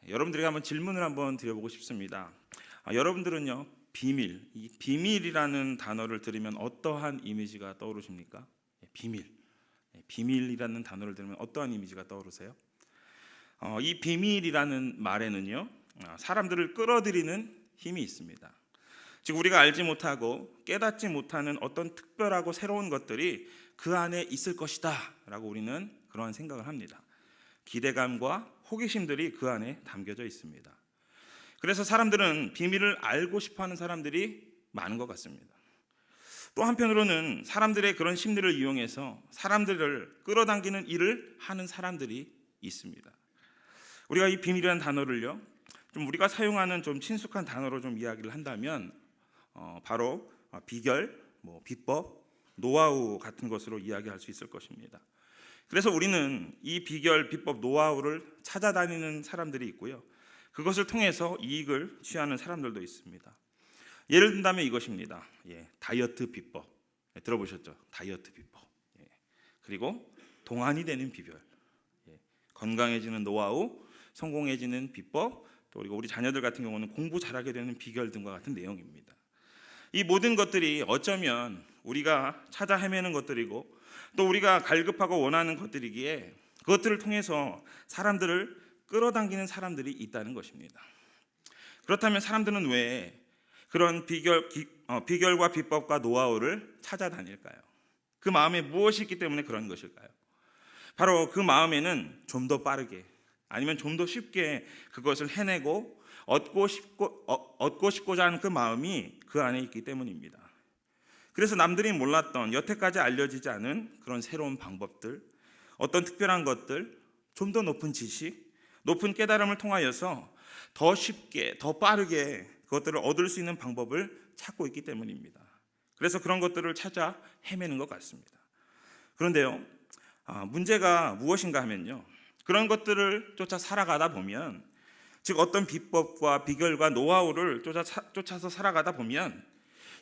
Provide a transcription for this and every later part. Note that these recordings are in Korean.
여러분들에게 한번 질문을 한번 드려보고 싶습니다. 여러분들은요, 이 비밀이라는 단어를 들으면 어떠한 이미지가 떠오르십니까? 비밀이라는 단어를 들으면 어떠한 이미지가 떠오르세요? 이 비밀이라는 말에는요, 사람들을 끌어들이는 힘이 있습니다. 즉 우리가 알지 못하고 깨닫지 못하는 어떤 특별하고 새로운 것들이 그 안에 있을 것이다 라고 우리는 그러한 생각을 합니다. 기대감과 호기심들이 그 안에 담겨져 있습니다. 그래서 사람들은 비밀을 알고 싶어하는 사람들이 많은 것 같습니다. 또 한편으로는 사람들의 그런 심리를 이용해서 사람들을 끌어당기는 일을 하는 사람들이 있습니다. 우리가 이 비밀이라는 단어를요, 좀 우리가 사용하는 좀 친숙한 단어로 좀 이야기를 한다면 바로 비결, 비법, 노하우 같은 것으로 이야기할 수 있을 것입니다. 그래서 우리는 이 비결, 비법, 노하우를 찾아다니는 사람들이 있고요, 그것을 통해서 이익을 취하는 사람들도 있습니다. 예를 든다면 이것입니다. 다이어트 비법 들어보셨죠? 다이어트 비법. 그리고 동안이 되는 비결, 건강해지는 노하우, 성공해지는 비법, 또 그리고 우리 자녀들 같은 경우는 공부 잘하게 되는 비결 등과 같은 내용입니다. 이 모든 것들이 어쩌면 우리가 찾아 헤매는 것들이고 또 우리가 갈급하고 원하는 것들이기에 그것들을 통해서 사람들을 끌어당기는 사람들이 있다는 것입니다. 그렇다면 사람들은 왜 그런 비결과 비법과 노하우를 찾아다닐까요? 그 마음에 무엇이 있기 때문에 그런 것일까요? 바로 그 마음에는 좀 더 빠르게 아니면 좀 더 쉽게 그것을 해내고 얻고 싶고자 하는 그 마음이 그 안에 있기 때문입니다. 그래서 남들이 몰랐던 여태까지 알려지지 않은 그런 새로운 방법들, 어떤 특별한 것들, 좀 더 높은 지식, 높은 깨달음을 통하여서 더 쉽게, 더 빠르게 그것들을 얻을 수 있는 방법을 찾고 있기 때문입니다. 그래서 그런 것들을 찾아 헤매는 것 같습니다. 그런데요, 문제가 무엇인가 하면요, 그런 것들을 쫓아 살아가다 보면, 즉 어떤 비법과 비결과 노하우를 쫓아서 살아가다 보면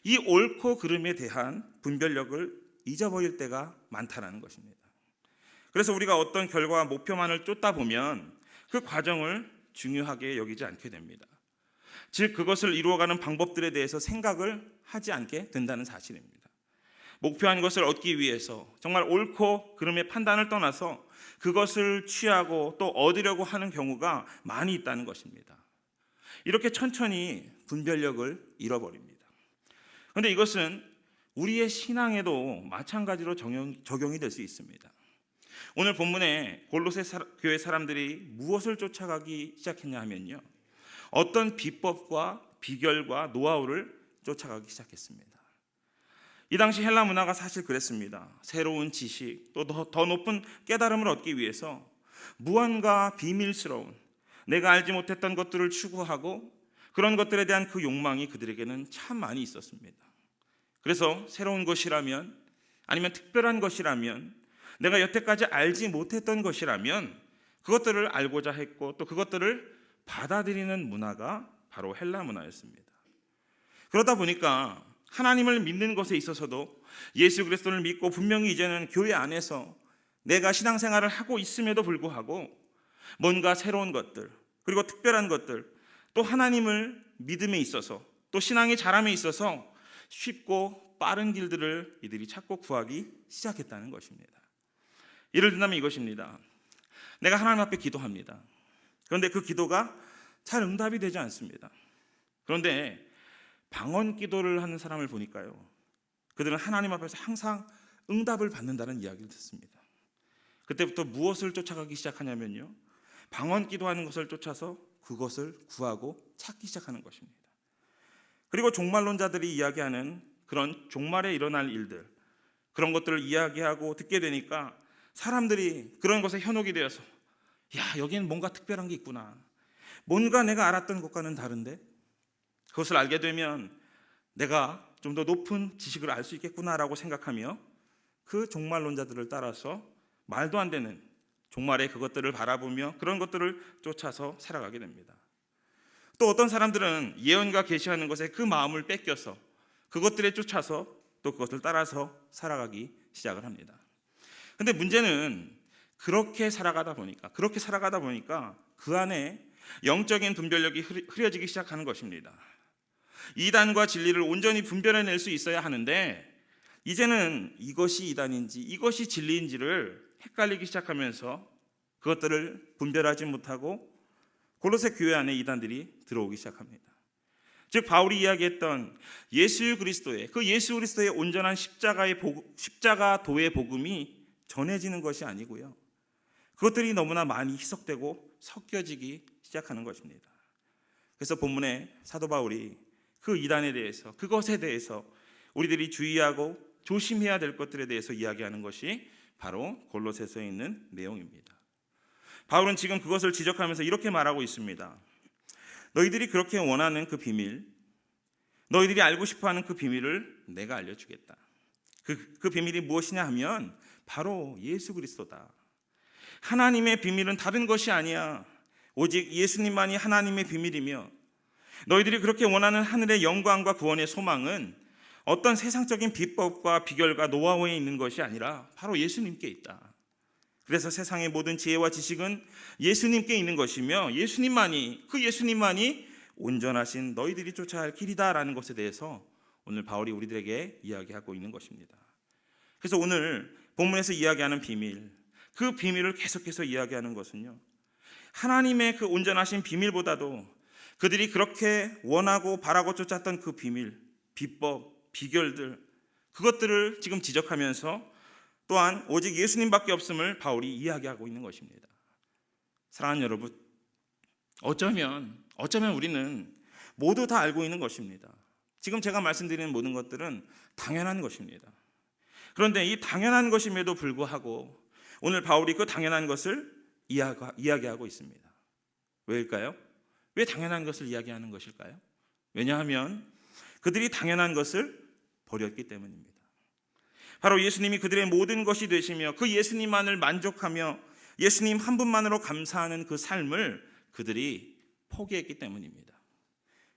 이 옳고 그름에 대한 분별력을 잊어버릴 때가 많다는 것입니다. 그래서 우리가 어떤 결과와 목표만을 쫓다 보면 그 과정을 중요하게 여기지 않게 됩니다. 즉 그것을 이루어가는 방법들에 대해서 생각을 하지 않게 된다는 사실입니다. 목표한 것을 얻기 위해서 정말 옳고 그름의 판단을 떠나서 그것을 취하고 또 얻으려고 하는 경우가 많이 있다는 것입니다. 이렇게 천천히 분별력을 잃어버립니다. 그런데 이것은 우리의 신앙에도 마찬가지로 적용이 될 수 있습니다. 오늘 본문에 골로새 교회 사람들이 무엇을 쫓아가기 시작했냐 하면요, 어떤 비법과 비결과 노하우를 쫓아가기 시작했습니다. 이 당시 헬라 문화가 사실 그랬습니다. 새로운 지식, 또 더 높은 깨달음을 얻기 위해서 무언가 비밀스러운, 내가 알지 못했던 것들을 추구하고 그런 것들에 대한 그 욕망이 그들에게는 참 많이 있었습니다. 그래서 새로운 것이라면, 아니면 특별한 것이라면, 내가 여태까지 알지 못했던 것이라면 그것들을 알고자 했고 또 그것들을 받아들이는 문화가 바로 헬라 문화였습니다. 그러다 보니까 하나님을 믿는 것에 있어서도 예수 그리스도를 믿고 분명히 이제는 교회 안에서 내가 신앙생활을 하고 있음에도 불구하고 뭔가 새로운 것들, 그리고 특별한 것들, 또 하나님을 믿음에 있어서 또 신앙의 자람에 있어서 쉽고 빠른 길들을 이들이 찾고 구하기 시작했다는 것입니다. 예를 들면 이것입니다. 내가 하나님 앞에 기도합니다. 그런데 그 기도가 잘 응답이 되지 않습니다. 그런데 방언 기도를 하는 사람을 보니까요, 그들은 하나님 앞에서 항상 응답을 받는다는 이야기를 듣습니다. 그때부터 무엇을 쫓아가기 시작하냐면요, 방언 기도하는 것을 쫓아서 그것을 구하고 찾기 시작하는 것입니다. 그리고 종말론자들이 이야기하는 그런 종말에 일어날 일들, 그런 것들을 이야기하고 듣게 되니까 사람들이 그런 것에 현혹이 되어서 여기는 뭔가 특별한 게 있구나, 뭔가 내가 알았던 것과는 다른데 그것을 알게 되면 내가 좀 더 높은 지식을 알 수 있겠구나라고 생각하며 그 종말론자들을 따라서 말도 안 되는 종말의 그것들을 바라보며 그런 것들을 쫓아서 살아가게 됩니다. 또 어떤 사람들은 예언과 계시하는 것에 그 마음을 뺏겨서 그것들에 쫓아서 또 그것을 따라서 살아가기 시작을 합니다. 그런데 문제는 그렇게 살아가다 보니까 그 안에 영적인 분별력이 흐려지기 시작하는 것입니다. 이단과 진리를 온전히 분별해낼 수 있어야 하는데 이제는 이것이 이단인지 이것이 진리인지를 헷갈리기 시작하면서 그것들을 분별하지 못하고 골로새 교회 안에 이단들이 들어오기 시작합니다. 즉 바울이 이야기했던 예수 그리스도의 온전한 십자가도의 복음이 전해지는 것이 아니고요. 그것들이 너무나 많이 희석되고 섞여지기 시작하는 것입니다. 그래서 본문에 사도 바울이 그 이단에 대해서 그것에 대해서 우리들이 주의하고 조심해야 될 것들에 대해서 이야기하는 것이 바로 골로새서에 있는 내용입니다. 바울은 지금 그것을 지적하면서 이렇게 말하고 있습니다. 너희들이 그렇게 원하는 그 비밀, 너희들이 알고 싶어하는 그 비밀을 내가 알려주겠다. 그 비밀이 무엇이냐 하면 바로 예수 그리스도다. 하나님의 비밀은 다른 것이 아니야. 오직 예수님만이 하나님의 비밀이며 너희들이 그렇게 원하는 하늘의 영광과 구원의 소망은 어떤 세상적인 비법과 비결과 노하우에 있는 것이 아니라 바로 예수님께 있다. 그래서 세상의 모든 지혜와 지식은 예수님께 있는 것이며 예수님만이 온전하신 너희들이 쫓아야 할 길이다라는 것에 대해서 오늘 바울이 우리들에게 이야기하고 있는 것입니다. 그래서 오늘 본문에서 이야기하는 비밀, 그 비밀을 계속해서 이야기하는 것은요, 하나님의 그 온전하신 비밀보다도 그들이 그렇게 원하고 바라고 쫓았던 그 비밀, 비법, 비결들, 그것들을 지금 지적하면서 또한 오직 예수님밖에 없음을 바울이 이야기하고 있는 것입니다. 사랑하는 여러분, 어쩌면 우리는 모두 다 알고 있는 것입니다. 지금 제가 말씀드리는 모든 것들은 당연한 것입니다. 그런데 이 당연한 것임에도 불구하고 오늘 바울이 그 당연한 것을 이야기하고 있습니다. 왜일까요? 왜 당연한 것을 이야기하는 것일까요? 왜냐하면 그들이 당연한 것을 버렸기 때문입니다. 바로 예수님이 그들의 모든 것이 되시며 그 예수님만을 만족하며 예수님 한 분만으로 감사하는 그 삶을 그들이 포기했기 때문입니다.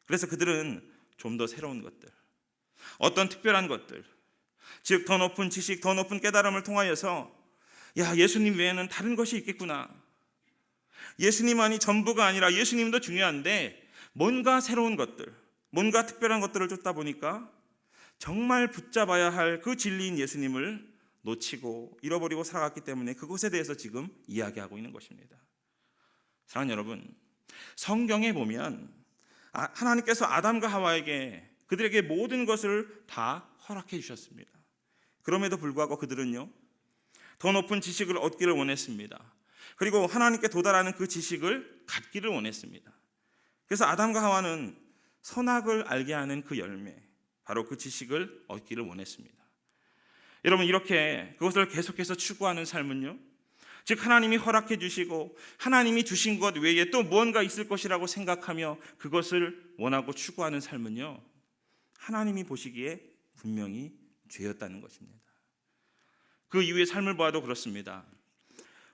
그래서 그들은 좀 더 새로운 것들, 어떤 특별한 것들, 즉 더 높은 지식, 더 높은 깨달음을 통하여서 예수님 외에는 다른 것이 있겠구나. 예수님만이 전부가 아니라 예수님도 중요한데 뭔가 새로운 것들, 뭔가 특별한 것들을 쫓다 보니까 정말 붙잡아야 할 그 진리인 예수님을 놓치고 잃어버리고 살아갔기 때문에 그것에 대해서 지금 이야기하고 있는 것입니다. 사랑하는 여러분, 성경에 보면 하나님께서 아담과 하와에게 그들에게 모든 것을 다 허락해 주셨습니다. 그럼에도 불구하고 그들은요, 더 높은 지식을 얻기를 원했습니다. 그리고 하나님께 도달하는 그 지식을 갖기를 원했습니다. 그래서 아담과 하와는 선악을 알게 하는 그 열매, 바로 그 지식을 얻기를 원했습니다. 여러분, 이렇게 그것을 계속해서 추구하는 삶은요, 즉 하나님이 허락해 주시고 하나님이 주신 것 외에 또 무언가 있을 것이라고 생각하며 그것을 원하고 추구하는 삶은요, 하나님이 보시기에 분명히 죄였다는 것입니다. 그 이후의 삶을 보아도 그렇습니다.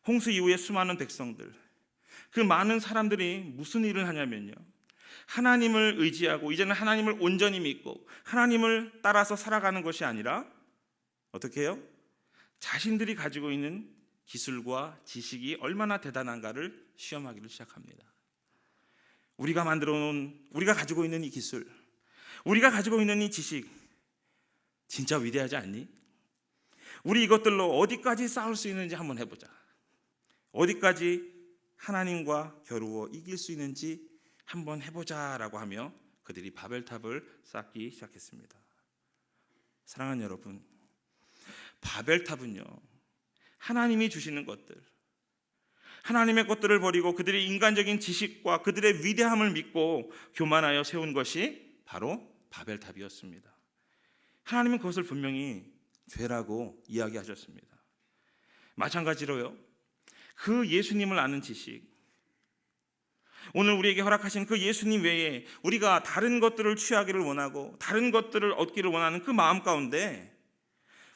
홍수 이후에 수많은 백성들, 그 많은 사람들이 무슨 일을 하냐면요, 하나님을 의지하고 이제는 하나님을 온전히 믿고 하나님을 따라서 살아가는 것이 아니라 어떻게 해요? 자신들이 가지고 있는 기술과 지식이 얼마나 대단한가를 시험하기를 시작합니다. 우리가 가지고 있는 이 기술, 우리가 가지고 있는 이 지식 진짜 위대하지 않니? 우리 이것들로 어디까지 싸울 수 있는지 한번 해보자. 어디까지 하나님과 겨루어 이길 수 있는지 한번 해보자라고 하며 그들이 바벨탑을 쌓기 시작했습니다. 사랑하는 여러분, 바벨탑은요, 하나님이 주시는 것들, 하나님의 것들을 버리고 그들의 인간적인 지식과 그들의 위대함을 믿고 교만하여 세운 것이 바로 바벨탑이었습니다. 하나님은 그것을 분명히 죄라고 이야기하셨습니다. 마찬가지로요, 그 예수님을 아는 지식, 오늘 우리에게 허락하신 그 예수님 외에 우리가 다른 것들을 취하기를 원하고 다른 것들을 얻기를 원하는 그 마음 가운데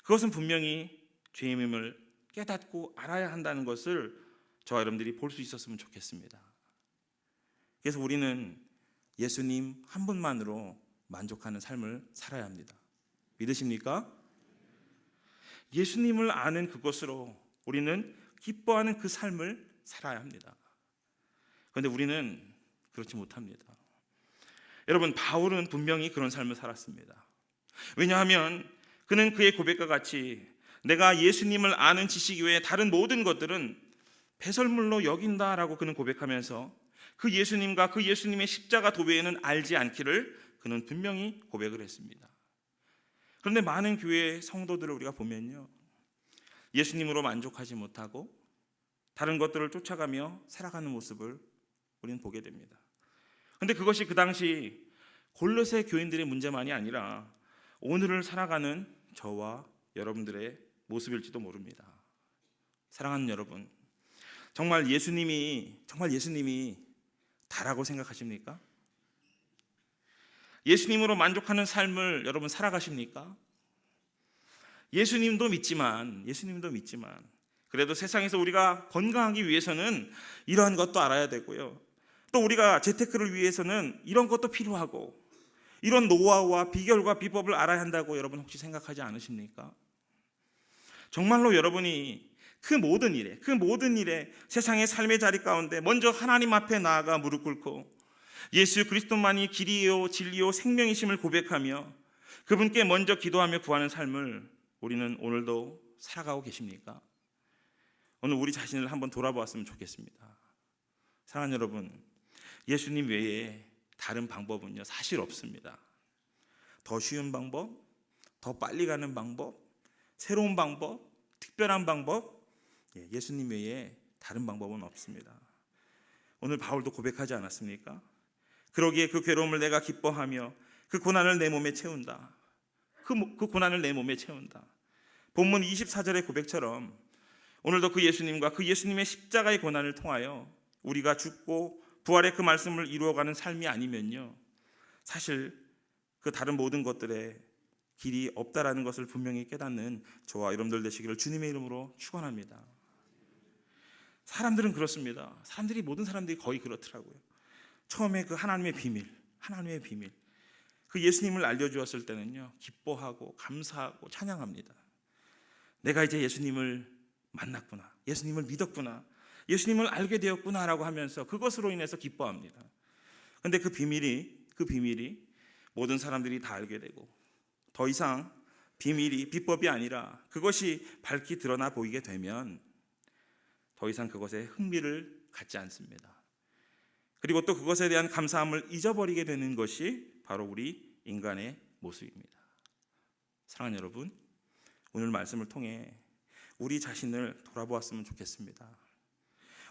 그것은 분명히 죄임을 깨닫고 알아야 한다는 것을 저와 여러분들이 볼 수 있었으면 좋겠습니다. 그래서 우리는 예수님 한 분만으로 만족하는 삶을 살아야 합니다. 믿으십니까? 예수님을 아는 그것으로 우리는 기뻐하는 그 삶을 살아야 합니다. 그런데 우리는 그렇지 못합니다. 여러분, 바울은 분명히 그런 삶을 살았습니다. 왜냐하면 그는 그의 고백과 같이 내가 예수님을 아는 지식 외에 다른 모든 것들은 배설물로 여긴다라고 그는 고백하면서 그 예수님과 그 예수님의 십자가 도배에는 알지 않기를 그는 분명히 고백을 했습니다. 그런데 많은 교회 성도들을 우리가 보면요, 예수님으로 만족하지 못하고 다른 것들을 쫓아가며 살아가는 모습을 우리는 보게 됩니다. 그런데 그것이 그 당시 골로새 교인들의 문제만이 아니라 오늘을 살아가는 저와 여러분들의 모습일지도 모릅니다. 사랑하는 여러분, 정말 예수님이 다라고 생각하십니까? 예수님으로 만족하는 삶을 여러분 살아가십니까? 예수님도 믿지만 그래도 세상에서 우리가 건강하기 위해서는 이러한 것도 알아야 되고요, 또 우리가 재테크를 위해서는 이런 것도 필요하고 이런 노하우와 비결과 비법을 알아야 한다고 여러분 혹시 생각하지 않으십니까? 정말로 여러분이 그 모든 일에 세상의 삶의 자리 가운데 먼저 하나님 앞에 나아가 무릎 꿇고 예수 그리스도만이 길이요 진리요 생명이심을 고백하며 그분께 먼저 기도하며 구하는 삶을 우리는 오늘도 살아가고 계십니까? 오늘 우리 자신을 한번 돌아보았으면 좋겠습니다. 사랑하는 여러분, 예수님 외에 다른 방법은요 사실 없습니다. 더 쉬운 방법, 더 빨리 가는 방법, 새로운 방법, 특별한 방법, 예수님 외에 다른 방법은 없습니다. 오늘 바울도 고백하지 않았습니까? 그러기에 그 괴로움을 내가 기뻐하며 그 고난을 내 몸에 채운다. 그 고난을 내 몸에 채운다. 본문 24절의 고백처럼 오늘도 그 예수님과 그 예수님의 십자가의 고난을 통하여 우리가 죽고 부활의 그 말씀을 이루어가는 삶이 아니면요, 사실 그 다른 모든 것들에 길이 없다라는 것을 분명히 깨닫는 저와 여러분들 되시기를 주님의 이름으로 축원합니다. 사람들은 그렇습니다. 모든 사람들이 거의 그렇더라고요. 처음에 그 하나님의 비밀, 그 예수님을 알려주었을 때는요 기뻐하고 감사하고 찬양합니다. 내가 이제 예수님을 만났구나, 예수님을 믿었구나, 예수님을 알게 되었구나라고 하면서 그것으로 인해서 기뻐합니다. 그런데 그 비밀이 모든 사람들이 다 알게 되고 더 이상 비밀이 비법이 아니라 그것이 밝히 드러나 보이게 되면 더 이상 그것에 흥미를 갖지 않습니다. 그리고 또 그것에 대한 감사함을 잊어버리게 되는 것이 바로 우리 인간의 모습입니다. 사랑하는 여러분, 오늘 말씀을 통해 우리 자신을 돌아보았으면 좋겠습니다.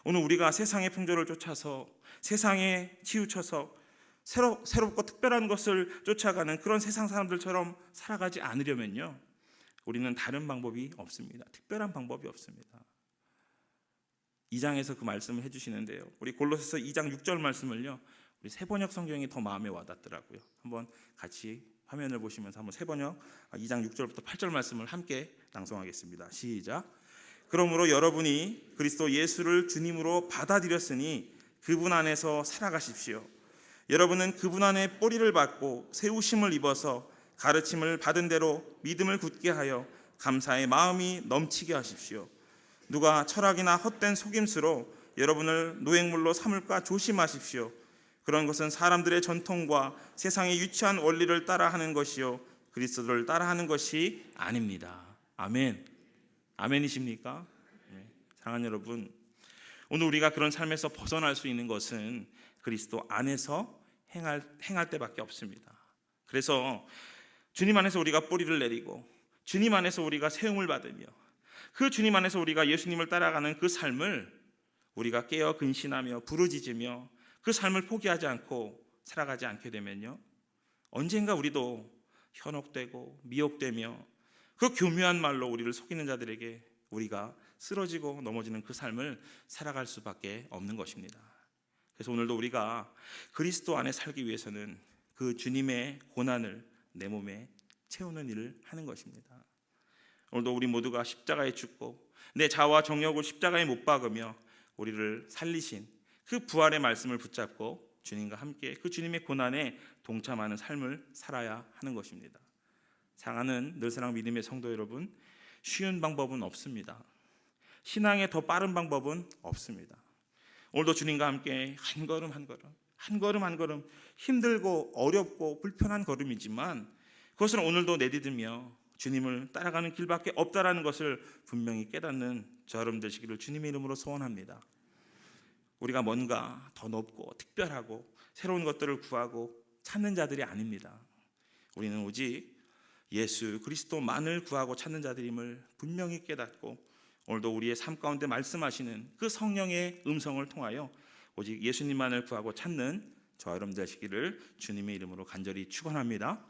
오늘 우리가 세상의 풍조를 쫓아서 세상에 치우쳐서 새롭고 특별한 것을 쫓아가는 그런 세상 사람들처럼 살아가지 않으려면요, 우리는 다른 방법이 없습니다. 특별한 방법이 없습니다. 2장에서 그 말씀을 해주시는데요, 우리 골로새서 2장 6절 말씀을요, 우리 새번역 성경이 더 마음에 와닿더라고요. 한번 같이 화면을 보시면서 한번 새번역 2장 6절부터 8절 말씀을 함께 낭송하겠습니다. 시작. 그러므로 여러분이 그리스도 예수를 주님으로 받아들였으니 그분 안에서 살아가십시오. 여러분은 그분 안에 뿌리를 받고 세우심을 입어서 가르침을 받은 대로 믿음을 굳게 하여 감사의 마음이 넘치게 하십시오. 누가 철학이나 헛된 속임수로 여러분을 노획물로 삼을까 조심하십시오. 그런 것은 사람들의 전통과 세상의 유치한 원리를 따라하는 것이요 그리스도를 따라하는 것이 아닙니다. 아멘. 아멘이십니까? 네. 사랑하는 여러분, 오늘 우리가 그런 삶에서 벗어날 수 있는 것은 그리스도 안에서 행할 때밖에 없습니다. 그래서 주님 안에서 우리가 뿌리를 내리고 주님 안에서 우리가 세움을 받으며 그 주님 안에서 우리가 예수님을 따라가는 그 삶을 우리가 깨어 근신하며 부르짖으며 그 삶을 포기하지 않고 살아가지 않게 되면요, 언젠가 우리도 현혹되고 미혹되며 그 교묘한 말로 우리를 속이는 자들에게 우리가 쓰러지고 넘어지는 그 삶을 살아갈 수밖에 없는 것입니다. 그래서 오늘도 우리가 그리스도 안에 살기 위해서는 그 주님의 고난을 내 몸에 채우는 일을 하는 것입니다. 오늘도 우리 모두가 십자가에 죽고 내 자아와 정욕을 십자가에 못 박으며 우리를 살리신 그 부활의 말씀을 붙잡고 주님과 함께 그 주님의 고난에 동참하는 삶을 살아야 하는 것입니다. 사랑하는 늘사랑 믿음의 성도 여러분, 쉬운 방법은 없습니다. 신앙의 더 빠른 방법은 없습니다. 오늘도 주님과 함께 한 걸음 한 걸음 한 걸음 한 걸음 힘들고 어렵고 불편한 걸음이지만 그것을 오늘도 내디디며 주님을 따라가는 길밖에 없다라는 것을 분명히 깨닫는 저 여러분 되시기를 주님의 이름으로 소원합니다. 우리가 뭔가 더 높고 특별하고 새로운 것들을 구하고 찾는 자들이 아닙니다. 우리는 오직 예수 그리스도만을 구하고 찾는 자들임을 분명히 깨닫고 오늘도 우리의 삶 가운데 말씀하시는 그 성령의 음성을 통하여 오직 예수님만을 구하고 찾는 저와 여러분 되시기를 주님의 이름으로 간절히 축원합니다.